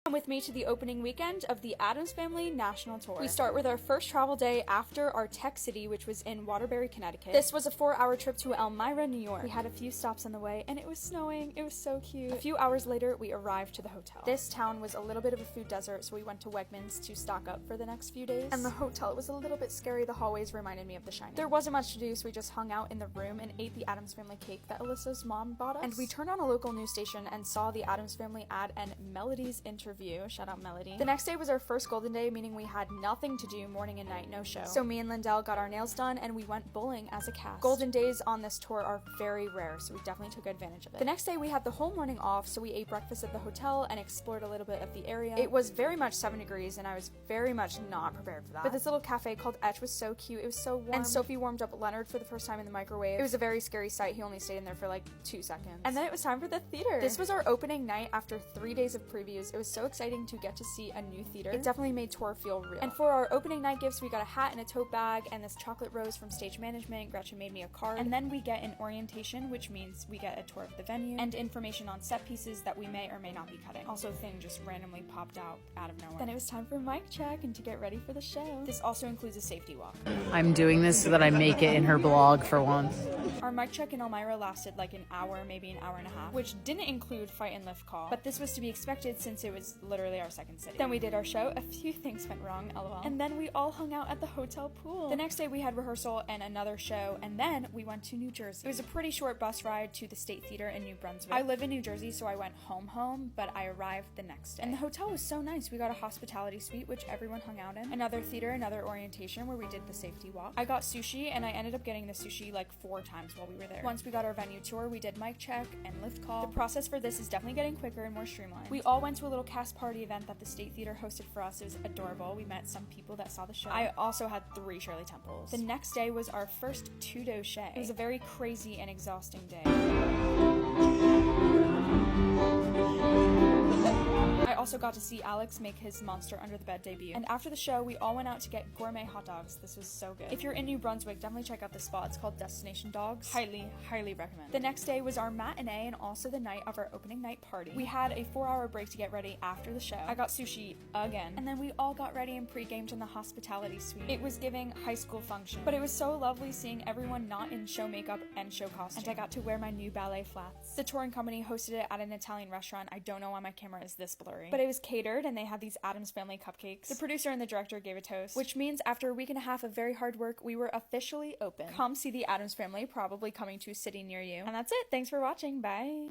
Come with me to the opening weekend of the Addams Family National Tour. We start with our first travel day after our tech city, which was in Waterbury, Connecticut. This was a 4-hour trip to Elmira, New York. We had a few stops on the way, and it was snowing. It was so cute. A few hours later, we arrived to the hotel. This town was a little bit of a food desert, so we went to Wegmans to stock up for the next few days. And the hotel was a little bit scary. The hallways reminded me of The Shining. There wasn't much to do, so we just hung out in the room and ate the Addams Family cake that Alyssa's mom bought us. And we turned on a local news station and saw the Addams Family ad and Melody's interview. Shout out Melody. The next day was our first golden day, meaning we had nothing to do morning and night, no show. So me and Lindell got our nails done and we went bowling as a cast. Golden days on this tour are very rare, so we definitely took advantage of it. The next day we had the whole morning off, so we ate breakfast at the hotel and explored a little bit of the area. It was very much 7 degrees and I was very much not prepared for that. But this little cafe called Etch was so cute. It was so warm. And Sophie warmed up Leonard for the first time in the microwave. It was a very scary sight. He only stayed in there for like 2 seconds. And then it was time for the theater. This was our opening night after 3 days of previews. It was so exciting to get to see a new theater. It definitely made tour feel real. And for our opening night gifts, we got a hat and a tote bag and this chocolate rose from stage management. Gretchen made me a card. And then we get an orientation, which means we get a tour of the venue and information on set pieces that we may or may not be cutting. Also, Thing just randomly popped out of nowhere. Then it was time for mic check and to get ready for the show. This also includes a safety walk. I'm doing this so that I make it in her blog for once. Our mic check in Elmira lasted like an hour, maybe an hour and a half, which didn't include fight and lift call, but this was to be expected since it was literally our second city. Then we did our show. A few things went wrong, lol. And then we all hung out at the hotel pool. The next day we had rehearsal and another show, and then we went to New Jersey. It was a pretty short bus ride to the State Theater in New Brunswick. I live in New Jersey, so I went home, but I arrived the next day. And the hotel was so nice. We got a hospitality suite, which everyone hung out in. Another theater, another orientation where we did the safety walk. I got sushi, and I ended up getting the sushi like 4 times while we were there. Once we got our venue tour, we did mic check and lift call. The process for this is definitely getting quicker and more streamlined. We all went to a little cast party event that the State Theater hosted for us. It was adorable. We met some people that saw the show. I also had 3 Shirley Temples. The next day was our first Tudo Shay. It was a very crazy and exhausting day. I also got to see Alex make his Monster Under the Bed debut. And after the show, we all went out to get gourmet hot dogs. This was so good. If you're in New Brunswick, definitely check out this spot. It's called Destination Dogs. Highly, highly recommend. The next day was our matinee and also the night of our opening night party. We had a 4-hour break to get ready after the show. I got sushi again. And then we all got ready and pre-gamed in the hospitality suite. It was giving high school function. But it was so lovely seeing everyone not in show makeup and show costume. And I got to wear my new ballet flats. The touring company hosted it at an Italian restaurant. I don't know why my camera is this blurry. But it was catered and they had these Addams Family cupcakes. The producer and the director gave a toast, which means after a week and a half of very hard work, we were officially open. Come see the Addams Family, probably coming to a city near you. And that's it. Thanks for watching. Bye.